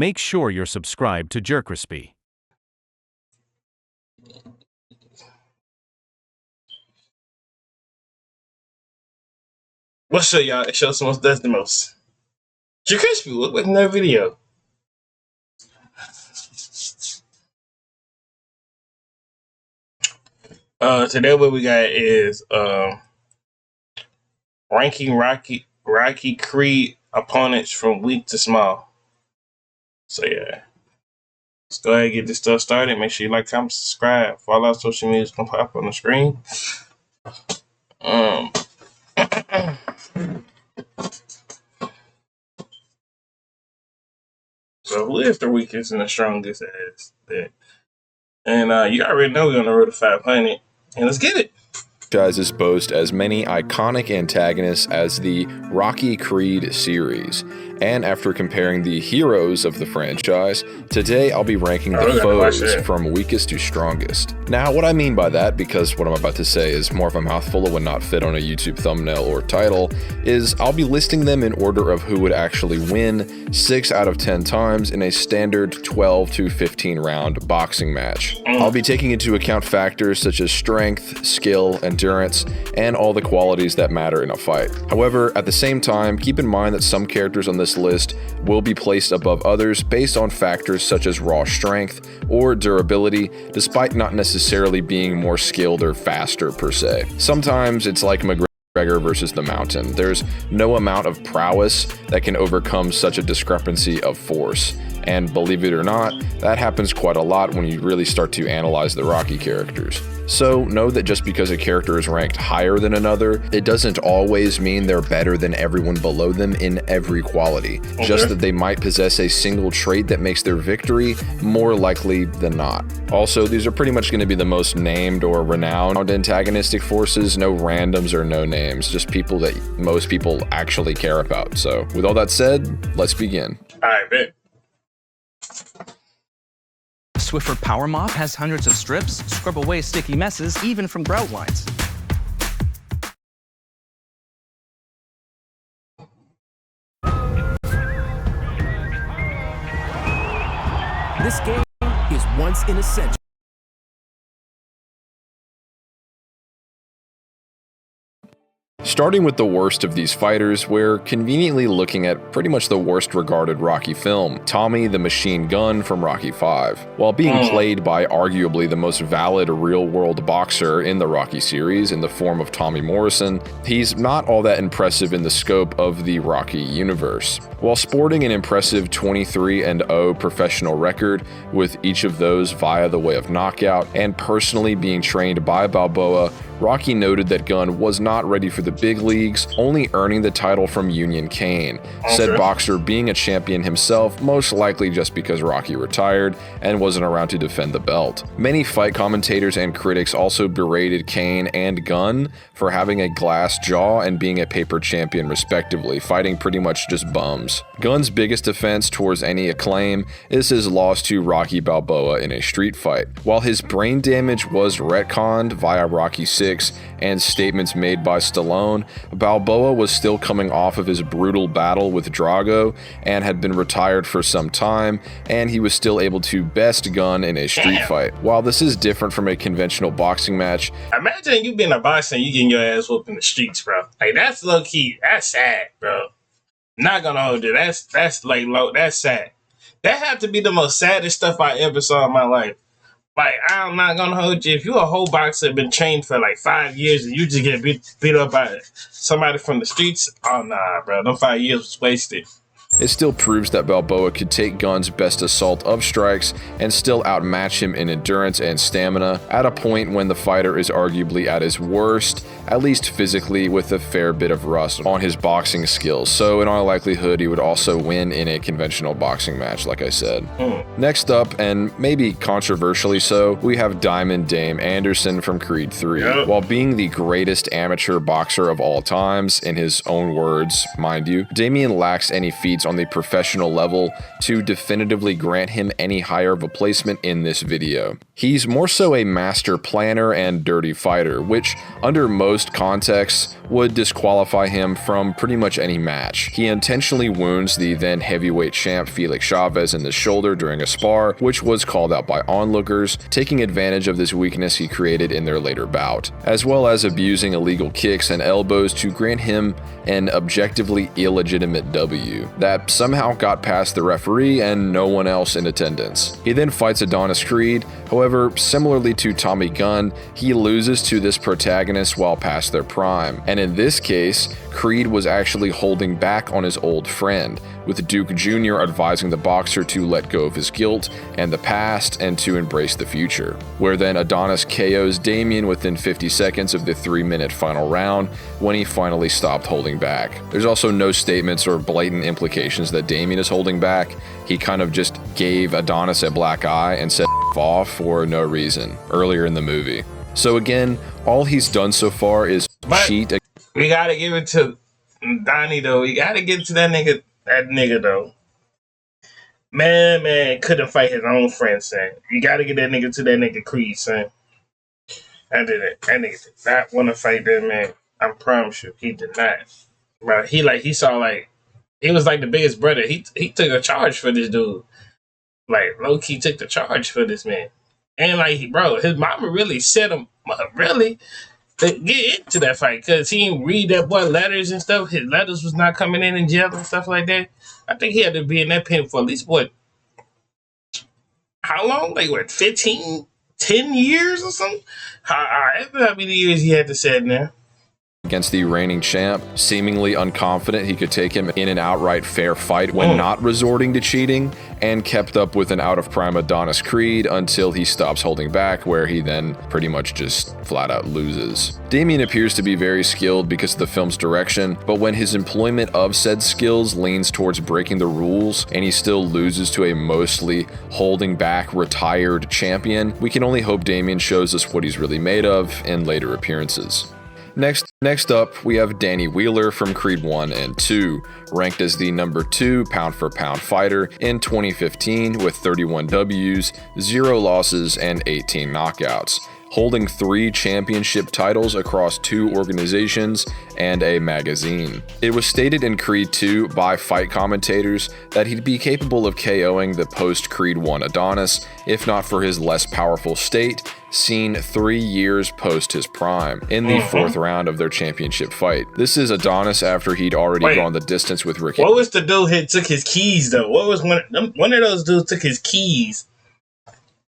make sure you're subscribed to JerCrispy. What's up, y'all? It shows someone does the most. JerCrispy with another video. Today what we got is ranking Rocky Creed opponents from weak to small. So yeah, let's go ahead and get this stuff started. Make sure you like, comment, subscribe. Follow our social medias gonna pop up on the screen. So who is the weakest and the strongest as that? And you already know we're on the road to 500. And let's get it. Franchises boast as many iconic antagonists as the Rocky Creed series. And after comparing the heroes of the franchise, today I'll be ranking the foes from weakest to strongest. Now, what I mean by that, because what I'm about to say is more of a mouthful and would not fit on a YouTube thumbnail or title, is I'll be listing them in order of who would actually win 6 out of 10 times in a standard 12 to 15 round boxing match. I'll be taking into account factors such as strength, skill, endurance, and all the qualities that matter in a fight. However, at the same time, keep in mind that some characters on this list will be placed above others based on factors such as raw strength or durability, despite not necessarily being more skilled or faster per se. Sometimes it's like McGregor versus the Mountain. There's no amount of prowess that can overcome such a discrepancy of force. And believe it or not, that happens quite a lot when you really start to analyze the Rocky characters. So know that just because a character is ranked higher than another, it doesn't always mean they're better than everyone below them in every quality. Okay. Just that they might possess a single trait that makes their victory more likely than not. Also, these are pretty much going to be the most named or renowned antagonistic forces, no randoms or no names, just people that most people actually care about. So with all that said, let's begin. All right, bet. Swiffer Power Mop has hundreds of strips, scrub away sticky messes, even from grout lines. This game is once in a century. Starting with the worst of these fighters, we're conveniently looking at pretty much the worst regarded Rocky film, Tommy the Machine Gun from Rocky V. While being played by arguably the most valid real-world boxer in the Rocky series in the form of Tommy Morrison, he's not all that impressive in the scope of the Rocky universe. While sporting an impressive 23-0 professional record, with each of those via the way of knockout, and personally being trained by Balboa, Rocky noted that Gunn was not ready for the big leagues, only earning the title from Union Kane, said boxer being a champion himself, most likely just because Rocky retired and wasn't around to defend the belt. Many fight commentators and critics also berated Kane and Gunn for having a glass jaw and being a paper champion respectively, fighting pretty much just bums. Gunn's biggest defense towards any acclaim is his loss to Rocky Balboa in a street fight. While his brain damage was retconned via Rocky VI and statements made by Stallone, Balboa was still coming off of his brutal battle with Drago and had been retired for some time, and he was still able to best Gunn in a street fight. While this is different from a conventional boxing match, imagine you being a boxer and you getting your ass whooped in the streets, bro. Like, that's low key. That's sad, bro. Not gonna hold you. That's like low. That's sad. That had to be the most saddest stuff I ever saw in my life. Like, I'm not gonna hold you. If you're a whole boxer, been trained for like 5 years, and you just get beat up by somebody from the streets, oh nah, bro. Them 5 years was wasted. It still proves that Balboa could take Gunn's best assault of strikes and still outmatch him in endurance and stamina at a point when the fighter is arguably at his worst, at least physically, with a fair bit of rust on his boxing skills. So in all likelihood, he would also win in a conventional boxing match, like I said. Next up, and maybe controversially so, we have Diamond Dame Anderson from Creed 3. While being the greatest amateur boxer of all times, in his own words, mind you, Damian lacks any feats on the professional level to definitively grant him any higher of a placement in this video. He's more so a master planner and dirty fighter, which, under most contexts, would disqualify him from pretty much any match. He intentionally wounds the then heavyweight champ Felix Chavez in the shoulder during a spar, which was called out by onlookers, taking advantage of this weakness he created in their later bout, as well as abusing illegal kicks and elbows to grant him an objectively illegitimate W that somehow got past the referee and no one else in attendance. He then fights Adonis Creed. However, similarly to Tommy Gunn, he loses to this protagonist while past their prime, and in this case, Creed was actually holding back on his old friend, with Duke Jr. advising the boxer to let go of his guilt and the past and to embrace the future, where then Adonis KOs Damien within 50 seconds of the 3-minute final round when he finally stopped holding back. There's also no statements or blatant implications that Damien is holding back. He kind of just gave Adonis a black eye and said off for no reason earlier in the movie. So again, all he's done so far is cheat. We gotta give it to Donnie though. We gotta get to that nigga though. Man couldn't fight his own friend, son. You gotta get that nigga to that nigga Creed, son. That nigga did not want to fight that man. I promise you, he did not. Bro, he was like the biggest brother. He took a charge for this dude. Like, low-key took the charge for this man. And like, bro, his mama really set him up, really, to get into that fight. Because he didn't read that boy letters and stuff. His letters was not coming in jail and stuff like that. I think he had to be in that pen for at least, how long? Like, 15, 10 years or something? How many years he had to sit in there? Against the reigning champ, seemingly unconfident he could take him in an outright fair fight when not resorting to cheating, and kept up with an out-of-prime Adonis Creed until he stops holding back, where he then pretty much just flat-out loses. Damien appears to be very skilled because of the film's direction, but when his employment of said skills leans towards breaking the rules and he still loses to a mostly holding back retired champion, we can only hope Damien shows us what he's really made of in later appearances. Next up, we have Danny Wheeler from Creed 1 and 2, ranked as the number 2 pound-for-pound fighter in 2015 with 31 Ws, 0 losses, and 18 knockouts, holding 3 championship titles across 2 organizations and a magazine. It was stated in Creed 2 by fight commentators that he'd be capable of KOing the post-Creed 1 Adonis, if not for his less powerful state, seen 3 years post his prime, in the 4th round of their championship fight. This is Adonis after he'd already gone the distance with Ricky. What was the dude who took his keys, though? What was one of those dudes took his keys,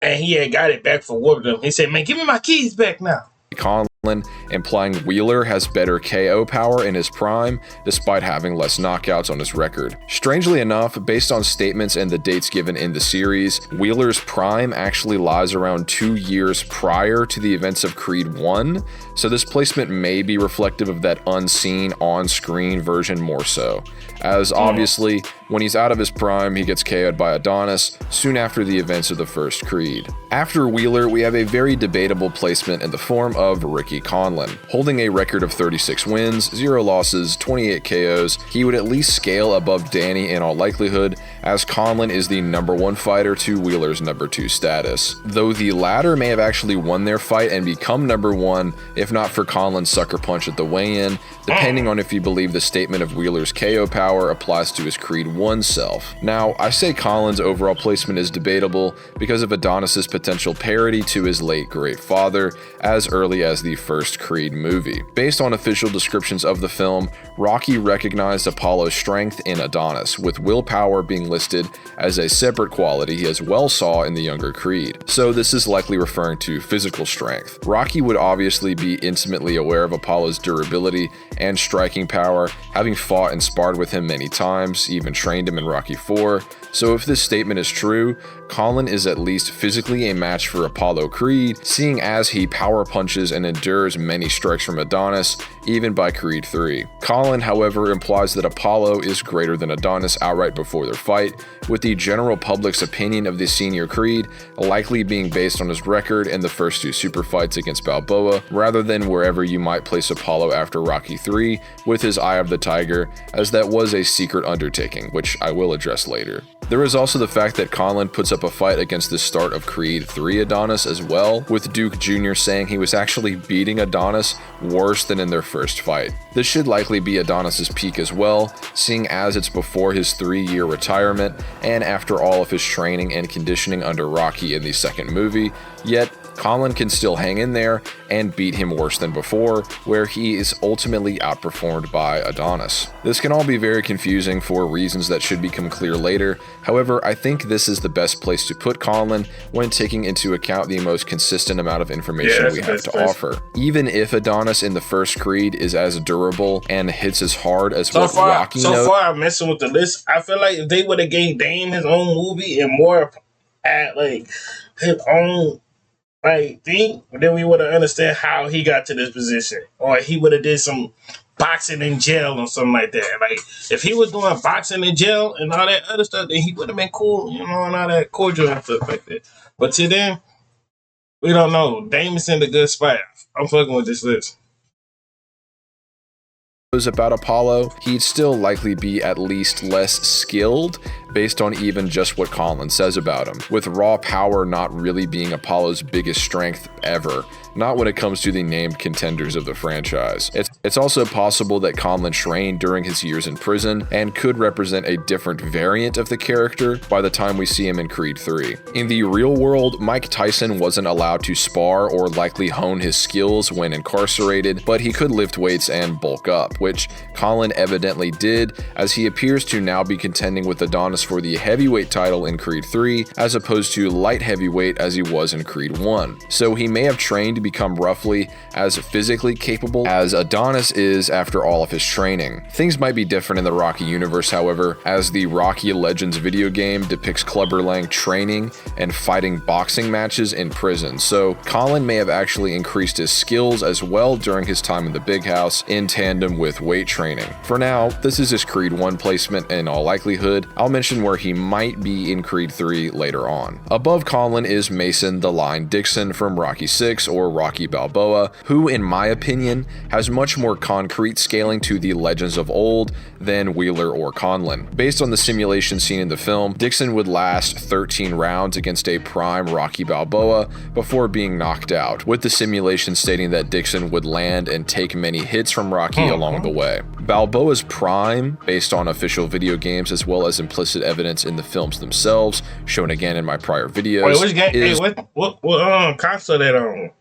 and he had got it back for Wardom. He said, man, give me my keys back now. Conlon, implying Wheeler has better KO power in his prime, despite having less knockouts on his record. Strangely enough, based on statements and the dates given in the series, Wheeler's prime actually lies around 2 years prior to the events of Creed 1, so this placement may be reflective of that unseen, on-screen version more so, as obviously, when he's out of his prime, he gets KO'd by Adonis soon after the events of the first Creed. After Wheeler, we have a very debatable placement in the form of Ricky Conlon. Holding a record of 36 wins, 0 losses, 28 KOs, he would at least scale above Danny in all likelihood, as Conlon is the number 1 fighter to Wheeler's number 2 status. Though the latter may have actually won their fight and become number 1, if not for Conlon's sucker punch at the weigh-in, depending on if you believe the statement of Wheeler's KO power applies to his Creed 1 self. Now, I say Conlon's overall placement is debatable because of Adonis's potential parody to his late great father as early as the first Creed movie. Based on official descriptions of the film, Rocky recognized Apollo's strength in Adonis, with willpower being listed as a separate quality he as well saw in the younger Creed. So this is likely referring to physical strength. Rocky would obviously be intimately aware of Apollo's durability and striking power, having fought and sparred with him many times, even trained him in Rocky IV. So if this statement is true, Conlon is at least physically a match for Apollo Creed, seeing as he power punches and endures many strikes from Adonis, even by Creed 3. Conlon, however, implies that Apollo is greater than Adonis outright before their fight, with the general public's opinion of the senior Creed likely being based on his record in the first 2 super fights against Balboa, rather than wherever you might place Apollo after Rocky 3 with his Eye of the Tiger, as that was a secret undertaking, which I will address later. There is also the fact that Conlon puts up a fight against the start of Creed 3 Adonis as well, with Duke Jr. saying he was actually beating Adonis worse than in their first fight. This should likely be Adonis's peak as well, seeing as it's before his 3-year retirement and after all of his training and conditioning under Rocky in the second movie, yet Conlon can still hang in there and beat him worse than before, where he is ultimately outperformed by Adonis. This can all be very confusing for reasons that should become clear later. However, I think this is the best place to put Conlon when taking into account the most consistent amount of information we have to offer. Even if Adonis in the first Creed is as durable and hits as hard as what Rocky knows. So far, I'm messing with the list. I feel like if they would have gave Dame his own movie and more at like his own thing, then we would have understood how he got to this position, or he would have did some boxing in jail or something like that. Like if he was doing boxing in jail and all that other stuff, then he would have been cool, you know, and all that cordial and stuff like that. But to them, we don't know. Damon's in the good spot. I'm fucking with this list. About Apollo, he'd still likely be at least less skilled based on even just what Conlon says about him, with raw power not really being Apollo's biggest strength ever, not when it comes to the named contenders of the franchise. It's also possible that Conlon trained during his years in prison and could represent a different variant of the character by the time we see him in Creed 3. In the real world, Mike Tyson wasn't allowed to spar or likely hone his skills when incarcerated, but he could lift weights and bulk up, which Conlon evidently did, as he appears to now be contending with Adonis for the heavyweight title in Creed 3, as opposed to light heavyweight as he was in Creed 1. So he may have trained to become roughly as physically capable as Adonis is after all of his training. Things might be different in the Rocky universe, however, as the Rocky Legends video game depicts Clubber Lang training and fighting boxing matches in prison, so Conlon may have actually increased his skills as well during his time in the big house in tandem with weight training. For now, this is his Creed 1 placement in all likelihood. I'll mention where he might be in Creed 3 later on. Above Conlon is Mason the Line Dixon from Rocky 6 or Rocky Balboa, who in my opinion has much more concrete scaling to the legends of old than Wheeler or Conlon. Based on the simulation seen in the film, Dixon would last 13 rounds against a prime Rocky Balboa before being knocked out, with the simulation stating that Dixon would land and take many hits from Rocky along the way. Balboa's prime, based on official video games as well as implicit evidence in the films themselves, shown again in my prior videos. Wait, which game? Hey, what console that on?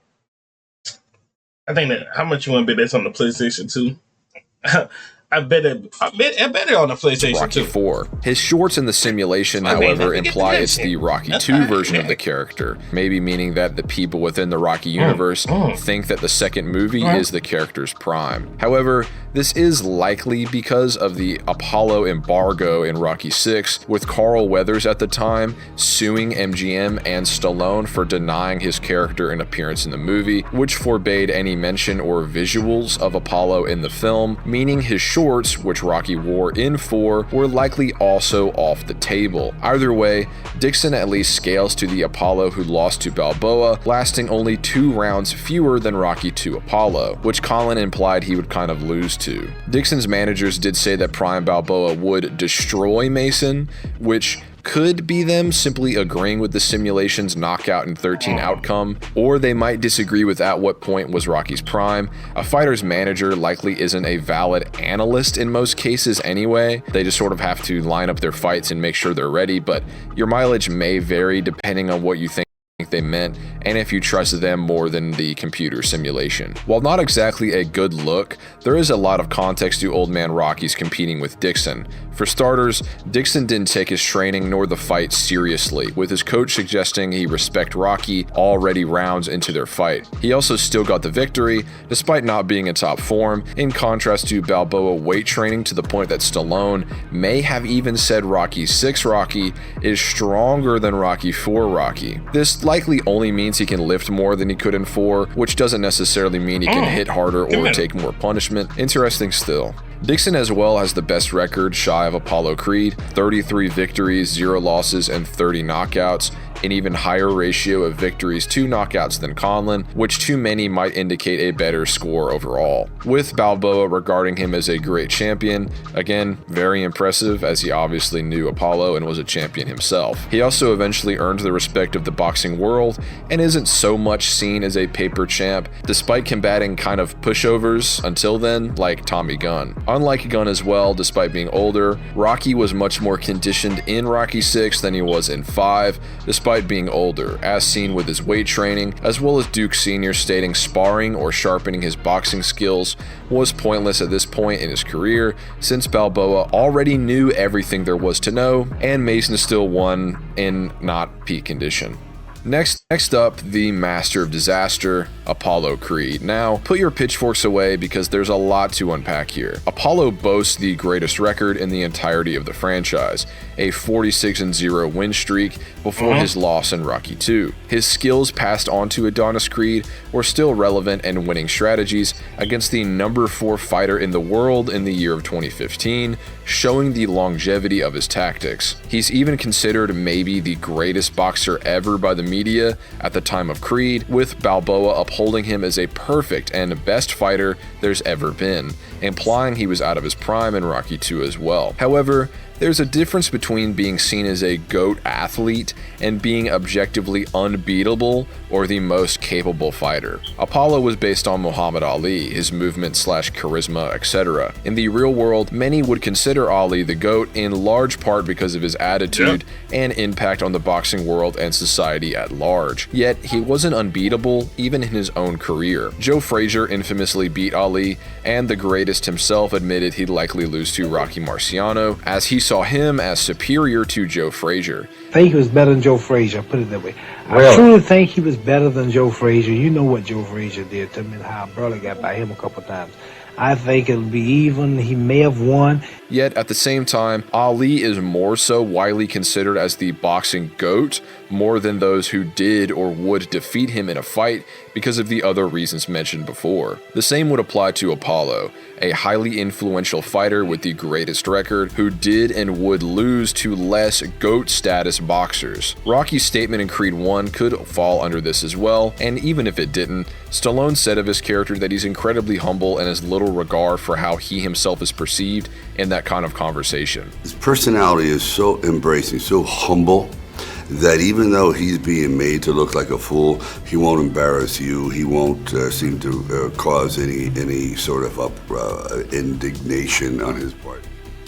I think that how much you want to bet that's on the PlayStation 2? I bet it on the PlayStation Rocky 2. 4. His shorts in the simulation, however, imply it's the Rocky 2 version of the character, maybe meaning that the people within the Rocky universe think that the second movie is the character's prime. However, this is likely because of the Apollo embargo in Rocky 6, with Carl Weathers at the time suing MGM and Stallone for denying his character an appearance in the movie, which forbade any mention or visuals of Apollo in the film, meaning his shorts, which Rocky wore in 4, were likely also off the table. Either way, Dixon at least scales to the Apollo who lost to Balboa, lasting only 2 rounds fewer than Rocky 2 Apollo, which Conlon implied he would kind of lose to. Dixon's managers did say that Prime Balboa would destroy Mason, which could be them simply agreeing with the simulation's knockout in 13 outcome, or they might disagree with at what point was Rocky's prime. A fighter's manager likely isn't a valid analyst in most cases anyway. They just sort of have to line up their fights and make sure they're ready, but your mileage may vary depending on what you think they meant and if you trust them more than the computer simulation. While not exactly a good look, there is a lot of context to Old Man Rocky's competing with Dixon. For starters, Dixon didn't take his training nor the fight seriously, with his coach suggesting he respect Rocky already rounds into their fight. He also still got the victory, despite not being in top form, in contrast to Balboa weight training to the point that Stallone may have even said Rocky 6 Rocky is stronger than Rocky 4 Rocky. This likely only means he can lift more than he could in 4, which doesn't necessarily mean he can hit harder or take more punishment. Interesting still. Dixon as well has the best record shy of Apollo Creed, 33 victories, 0 losses, and 30 knockouts, an even higher ratio of victories to knockouts than Conlon, which to many might indicate a better score overall. With Balboa regarding him as a great champion, again, very impressive as he obviously knew Apollo and was a champion himself. He also eventually earned the respect of the boxing world and isn't so much seen as a paper champ, despite combating kind of pushovers until then, like Tommy Gunn. Unlike Gunn as well, despite being older, Rocky was much more conditioned in Rocky 6 than he was in 5, despite being older, as seen with his weight training, as well as Duke Sr. stating sparring or sharpening his boxing skills was pointless at this point in his career, since Balboa already knew everything there was to know, and Mason still won in not peak condition. Next up, the Master of Disaster, Apollo Creed. Now, put your pitchforks away because there's a lot to unpack here. Apollo boasts the greatest record in the entirety of the franchise, a 46-0 win streak before his loss in Rocky 2. His skills passed on to Adonis Creed were still relevant and winning strategies against the number 4 fighter in the world in the year of 2015, showing the longevity of his tactics. He's even considered maybe the greatest boxer ever by the media at the time of Creed, with Balboa upholding him as a perfect and best fighter there's ever been, implying he was out of his prime in Rocky 2 as well. However, there's a difference between being seen as a GOAT athlete and being objectively unbeatable or the most capable fighter. Apollo was based on Muhammad Ali, his movement / charisma, etc. In the real world, many would consider Ali the GOAT in large part because of his attitude and impact on the boxing world and society at large. Yet, he wasn't unbeatable even in his own career. Joe Frazier infamously beat Ali, and the greatest himself admitted he'd likely lose to Rocky Marciano, as he saw him as superior to Joe Frazier. I think he was better than Joe Frazier, put it that way. Really? I truly think he was better than Joe Frazier. You know what Joe Frazier did to me and how I barely got by him a couple times. I think it'll be even. He may have won. Yet, at the same time, Ali is more so widely considered as the boxing GOAT, more than those who did or would defeat him in a fight because of the other reasons mentioned before. The same would apply to Apollo, a highly influential fighter with the greatest record who did and would lose to less GOAT status boxers. Rocky's statement in Creed 1 could fall under this as well, and even if it didn't, Stallone said of his character that he's incredibly humble and has little regard for how he himself is perceived in that kind of conversation. His personality is so embracing, so humble, that even though he's being made to look like a fool, he won't embarrass you. He won't seem to cause any sort of indignation on his part.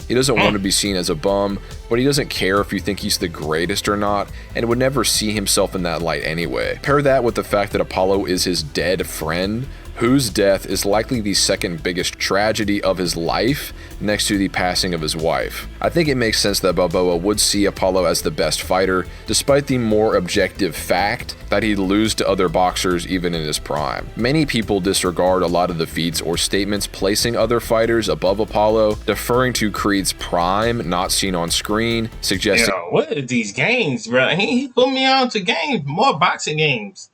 He doesn't want to be seen as a bum, but he doesn't care if you think he's the greatest or not, and would never see himself in that light anyway. Pair that with the fact that Apollo is his dead friend, whose death is likely the second biggest tragedy of his life next to the passing of his wife. I think it makes sense that Balboa would see Apollo as the best fighter, despite the more objective fact that he'd lose to other boxers even in his prime. Many people disregard a lot of the feats or statements placing other fighters above Apollo, deferring to Creed's prime not seen on screen, suggesting what are these games, bro? He put me on to games, more boxing games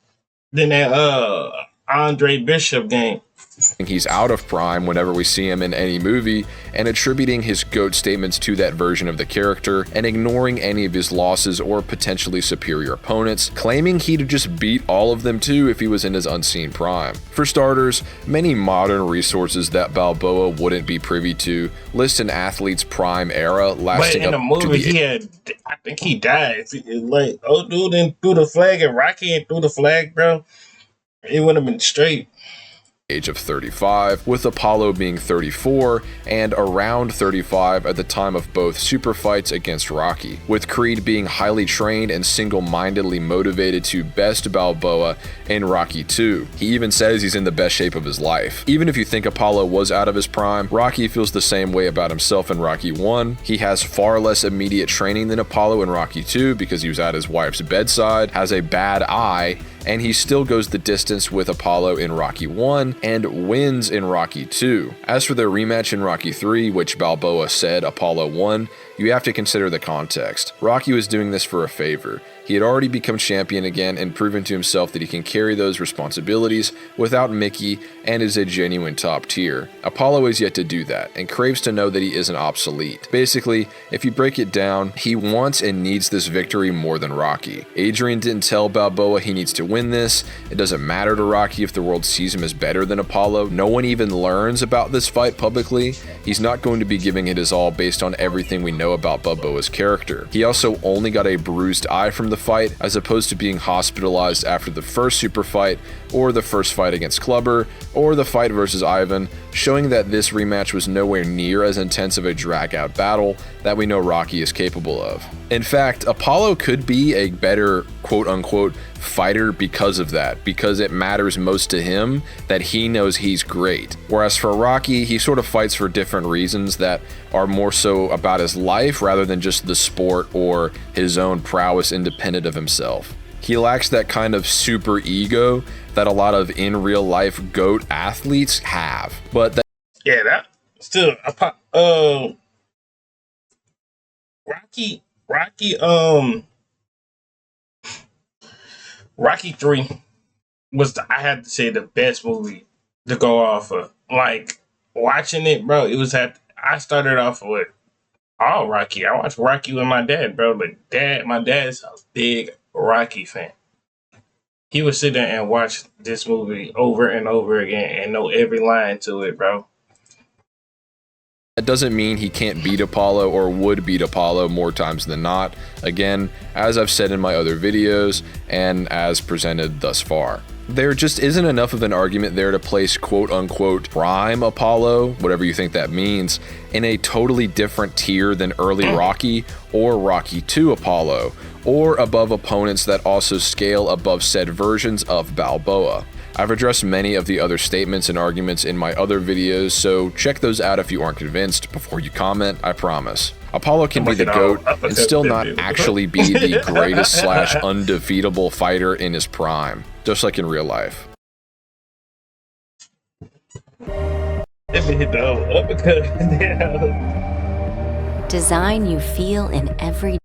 than that Andre Bishop game. he's out of prime whenever we see him in any movie, and attributing his GOAT statements to that version of the character, and ignoring any of his losses or potentially superior opponents, claiming he'd just beat all of them too if he was in his unseen prime. For starters, many modern resources that Balboa wouldn't be privy to list an athlete's prime era lasting but in up the movie, to I think he died. Like, old dude didn't threw the flag and Rocky ain't threw the flag, bro. It would have been straight. Age of 35, with Apollo being 34 and around 35 at the time of both super fights against Rocky, with Creed being highly trained and single-mindedly motivated to best Balboa in Rocky 2. He even says he's in the best shape of his life. Even if you think Apollo was out of his prime, Rocky feels the same way about himself in Rocky 1. He has far less immediate training than Apollo in Rocky 2 because he was at his wife's bedside, has a bad eye, and he still goes the distance with Apollo in Rocky 1 and wins in Rocky 2. As for their rematch in Rocky 3, which Balboa said Apollo won, you have to consider the context. Rocky was doing this for a favor. He had already become champion again and proven to himself that he can carry those responsibilities without Mickey and is a genuine top tier. Apollo is yet to do that and craves to know that he isn't obsolete. Basically, if you break it down, he wants and needs this victory more than Rocky. Adrian didn't tell Balboa he needs to win this. It doesn't matter to Rocky if the world sees him as better than Apollo. No one even learns about this fight publicly. He's not going to be giving it his all based on everything we know about Balboa's character. He also only got a bruised eye from the fight, as opposed to being hospitalized after the first super fight, or the first fight against Clubber, or the fight versus Ivan, showing that this rematch was nowhere near as intense of a drag-out battle that we know Rocky is capable of. In fact, Apollo could be a better quote-unquote fighter because of that, because it matters most to him that he knows he's great. Whereas for Rocky, he sort of fights for different reasons that are more so about his life rather than just the sport or his own prowess independent of himself. He lacks that kind of super ego that a lot of in real life GOAT athletes have. But that Rocky 3 was I had to say the best movie to go off of. Like watching it, bro, I started off with all Rocky. I watched Rocky with my dad, bro. My dad's a big Rocky fan. He would sit there and watch this movie over and over again and know every line to it, bro. That doesn't mean he can't beat Apollo or would beat Apollo more times than not. Again, as I've said in my other videos and as presented thus far. There just isn't enough of an argument there to place quote-unquote prime Apollo, whatever you think that means, in a totally different tier than early Rocky or Rocky 2 Apollo, or above opponents that also scale above said versions of Balboa. I've addressed many of the other statements and arguments in my other videos, so check those out if you aren't convinced before you comment, I promise. Apollo can be the GOAT and still not actually be the greatest / undefeatable fighter in his prime, just like in real life. Design you feel in every.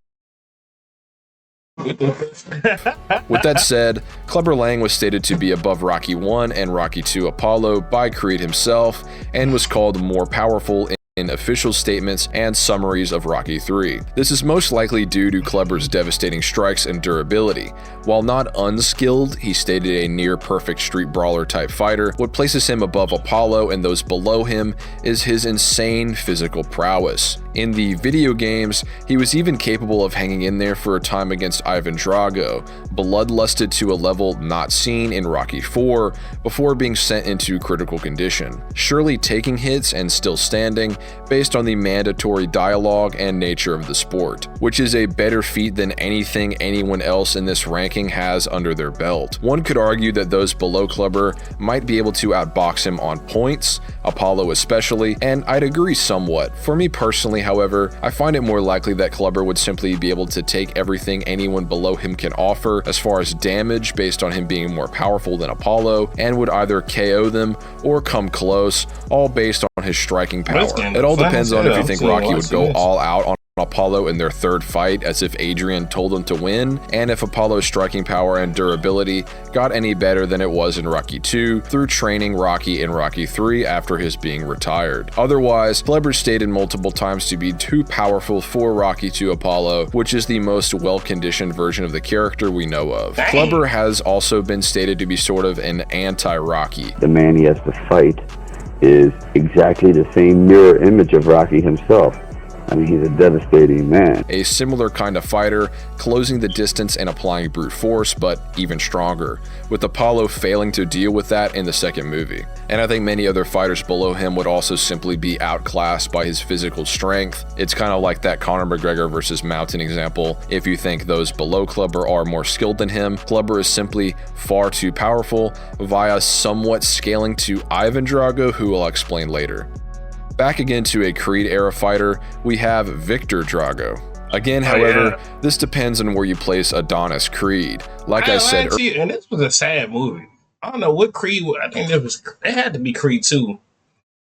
With that said, Clubber Lang was stated to be above Rocky 1 and Rocky 2 Apollo by Creed himself, and was called more powerful in official statements and summaries of Rocky 3. This is most likely due to Clubber's devastating strikes and durability. While not unskilled, he stated a near-perfect street brawler type fighter. What places him above Apollo and those below him is his insane physical prowess. In the video games, he was even capable of hanging in there for a time against Ivan Drago, bloodlusted to a level not seen in Rocky 4 before being sent into critical condition, surely taking hits and still standing based on the mandatory dialogue and nature of the sport, which is a better feat than anything anyone else in this ranking has under their belt. One could argue that those below Clubber might be able to outbox him on points, Apollo especially, and I'd agree somewhat. For me personally, however, I find it more likely that Clubber would simply be able to take everything anyone below him can offer as far as damage based on him being more powerful than Apollo, and would either KO them or come close, all based on his striking power. It all depends on if you think Rocky would go all out on Apollo in their third fight as if Adrian told him to win, and if Apollo's striking power and durability got any better than it was in Rocky 2 through training Rocky in Rocky 3 after his being retired. Otherwise, Clubber stated multiple times to be too powerful for Rocky 2 Apollo, which is the most well-conditioned version of the character we know of. Clubber has also been stated to be sort of an anti-Rocky. The man he has to fight is exactly the same mirror image of Rocky himself. I mean, he's a devastating man. A similar kind of fighter, closing the distance and applying brute force, but even stronger, with Apollo failing to deal with that in the second movie. And I think many other fighters below him would also simply be outclassed by his physical strength. It's kind of like that Conor McGregor versus Mountain example. If you think those below Clubber are more skilled than him, Clubber is simply far too powerful via somewhat scaling to Ivan Drago, who I'll explain later. Back again to a Creed-era fighter, we have Victor Drago. Again, however, this depends on where you place Adonis Creed. Like I said, and this was a sad movie. I don't know what Creed. I think it had to be Creed 2.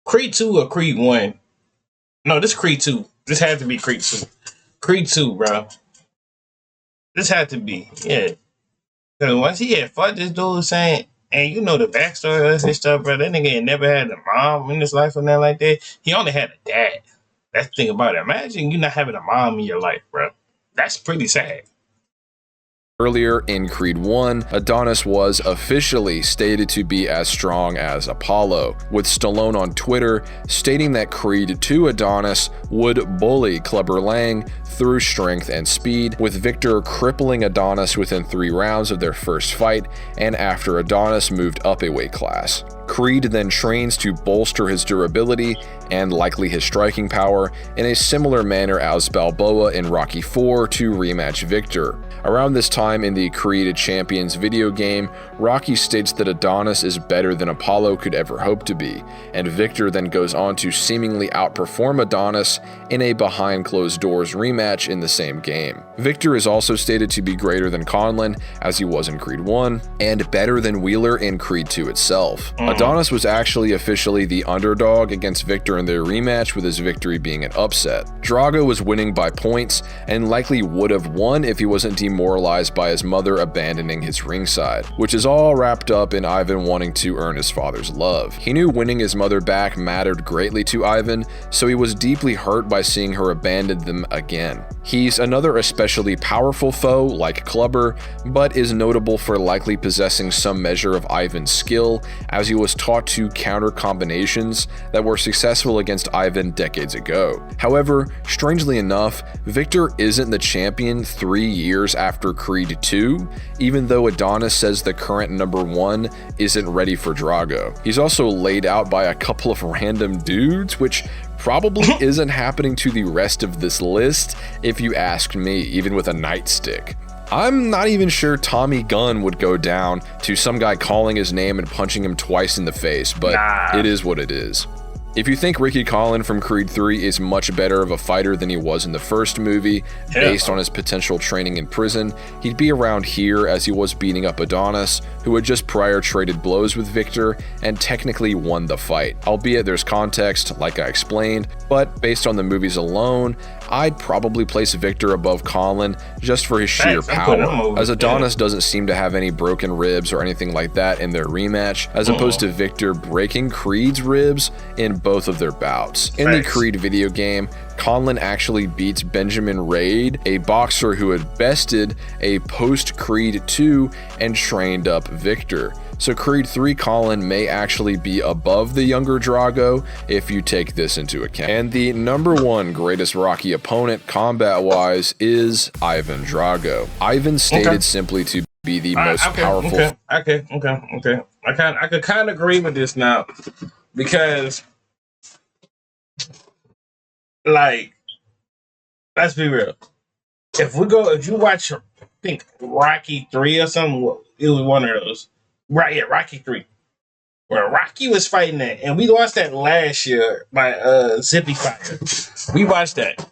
Creed 2 or Creed 1. No, this Creed 2. This had to be Creed 2. Creed 2, bro. This had to be, yeah. Because once he had fought this dude saying, and you know the backstory of this stuff, bro, that nigga ain't never had a mom in his life or nothing like that. He only had a dad. That's the thing about it. Imagine you not having a mom in your life, bro. That's pretty sad. Earlier in Creed 1, Adonis was officially stated to be as strong as Apollo, with Stallone on Twitter stating that Creed 2 Adonis would bully Clubber Lang through strength and speed, with Victor crippling Adonis within 3 rounds of their first fight and after Adonis moved up a weight class. Creed then trains to bolster his durability and likely his striking power in a similar manner as Balboa in Rocky IV to rematch Victor. Around this time in the Creed Champions video game, Rocky states that Adonis is better than Apollo could ever hope to be, and Victor then goes on to seemingly outperform Adonis in a behind closed doors rematch in the same game. Victor is also stated to be greater than Conlon, as he was in Creed 1, and better than Wheeler in Creed 2 itself. Adonis was actually officially the underdog against Victor in their rematch, with his victory being an upset. Drago was winning by points, and likely would have won if he wasn't demoralized by his mother abandoning his ringside, which is all wrapped up in Ivan wanting to earn his father's love. He knew winning his mother back mattered greatly to Ivan, so he was deeply hurt by seeing her abandon them again. He's another especially powerful foe like Clubber, but is notable for likely possessing some measure of Ivan's skill, as he was taught to counter combinations that were successful against Ivan decades ago. However, strangely enough, Victor isn't the champion 3 years after Creed 2, even though Adonis says the current number 1 isn't ready for Drago. He's also laid out by a couple of random dudes, which probably isn't happening to the rest of this list if you ask me, even with a nightstick. I'm not even sure Tommy Gunn would go down to some guy calling his name and punching him twice in the face, but it is what it is. If you think Ricky Collin from Creed 3 is much better of a fighter than he was in the first movie, based on his potential training in prison, he'd be around here as he was beating up Adonis, who had just prior traded blows with Victor and technically won the fight. Albeit there's context, like I explained, but based on the movies alone, I'd probably place Victor above Collin just for his sheer power, as Adonis doesn't seem to have any broken ribs or anything like that in their rematch, as opposed to Victor breaking Creed's ribs in both of their bouts. In the Creed video game, Conlon actually beats Benjamin Raid, a boxer who had bested a post-Creed 2 and trained up Victor. So Creed 3 Conlon may actually be above the younger Drago if you take this into account. And the number 1 greatest Rocky opponent combat-wise is Ivan Drago. Ivan stated simply to be the most powerful. Okay. I could kind of agree with this now, because, like, let's be real. If you watch, I think Rocky 3 or something, it was one of those. Right, yeah, Rocky 3. Where Rocky was fighting that, and we watched that last year by Zippy Fire. We watched that.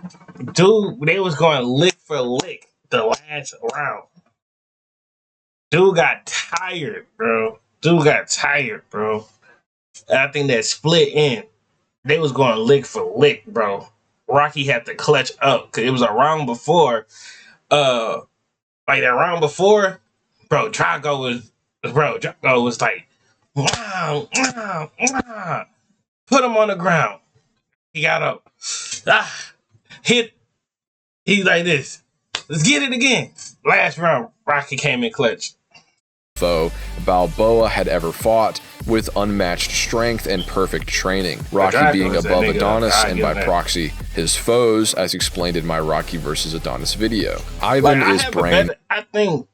Dude, they was going lick for lick the last round. Dude got tired, bro. And I think that split in. They was going lick for lick, bro. Rocky had to clutch up, because it was a round before. Like that round before, bro, Drago was like, wow, put him on the ground. He got up, hit. He's like this. Let's get it again. Last round, Rocky came in clutch. Foe Balboa had ever fought, with unmatched strength and perfect training. Rocky being above Adonis and by proxy his foes, as explained in my Rocky vs. Adonis video. Ivan is brain. I think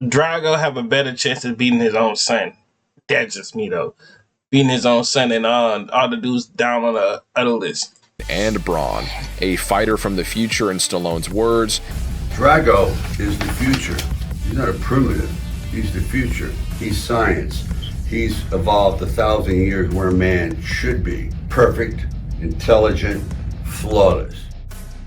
Drago have a better chance of beating his own son. That's just me though. Beating his own son and all the dudes down on the other list. And Braun, a fighter from the future in Stallone's words. Drago is the future. He's not a primitive. He's the future. He's science. He's evolved 1,000 years where man should be. Perfect, intelligent, flawless.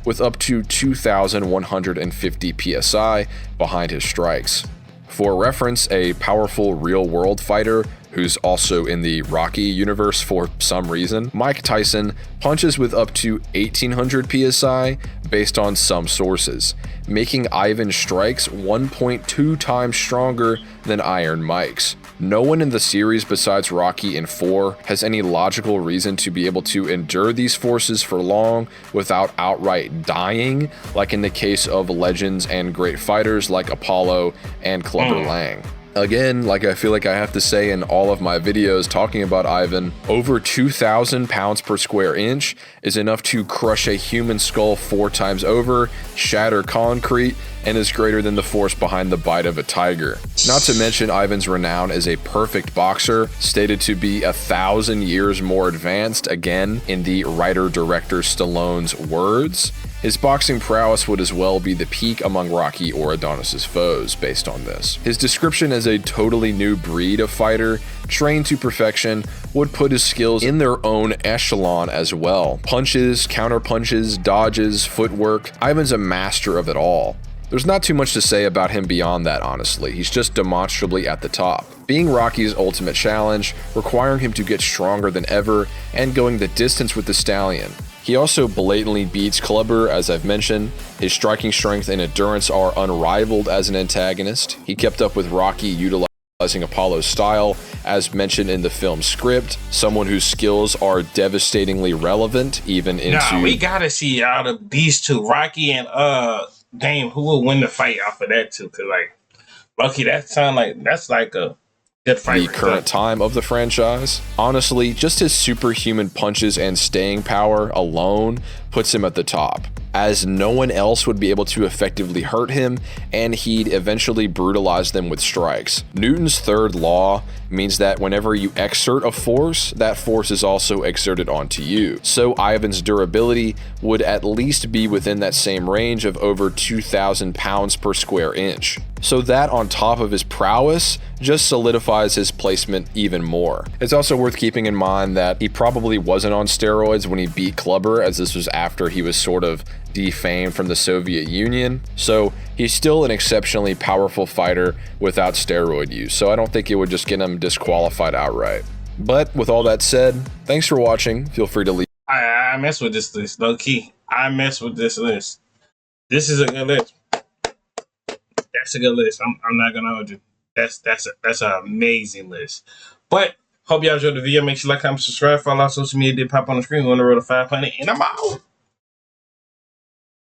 with up to 2,150 psi behind his strikes. For reference, a powerful real-world fighter who's also in the Rocky universe for some reason, Mike Tyson, punches with up to 1,800 psi based on some sources, making Ivan's strikes 1.2 times stronger than Iron Mike's. No one in the series besides Rocky and 4 has any logical reason to be able to endure these forces for long without outright dying, like in the case of legends and great fighters like Apollo and Clubber Lang. Again, like I feel like I have to say in all of my videos talking about Ivan, over 2,000 pounds per square inch is enough to crush a human skull 4 times over, shatter concrete, and is greater than the force behind the bite of a tiger. Not to mention Ivan's renown as a perfect boxer, stated to be 1,000 years more advanced, again, in the writer-director Stallone's words. His boxing prowess would as well be the peak among Rocky or Adonis's foes, based on this. His description as a totally new breed of fighter, trained to perfection, would put his skills in their own echelon as well. Punches, counterpunches, dodges, footwork, Ivan's a master of it all. There's not too much to say about him beyond that, honestly. He's just demonstrably at the top, being Rocky's ultimate challenge, requiring him to get stronger than ever, and going the distance with the stallion. He also blatantly beats Clubber, as I've mentioned. His striking strength and endurance are unrivaled as an antagonist. He kept up with Rocky utilizing Apollo's style, as mentioned in the film's script, someone whose skills are devastatingly relevant, even into... Nah, we gotta see out of these two, Rocky and, damn, who will win the fight off of that too? Cause like, Lucky, that sound like, that's like a good fight. The current time of the franchise. Honestly, just his superhuman punches and staying power alone puts him at the top, as no one else would be able to effectively hurt him, and he'd eventually brutalize them with strikes. Newton's third law means that whenever you exert a force, that force is also exerted onto you. So Ivan's durability would at least be within that same range of over 2,000 pounds per square inch. So that, on top of his prowess, just solidifies his placement even more. It's also worth keeping in mind that he probably wasn't on steroids when he beat Clubber, as this was after he was sort of defamed from the Soviet Union. So he's still an exceptionally powerful fighter without steroid use, so I don't think it would just get him disqualified outright. But with all that said, thanks for watching. Feel free to leave. I mess with this list, low key. I mess with this list. This is a good list. That's a good list. I'm not gonna hold you. That's an amazing list. But hope y'all enjoyed the video. Make sure you like, comment, subscribe, follow our social media. Did pop on the screen. We're on the road to 500, and I'm out.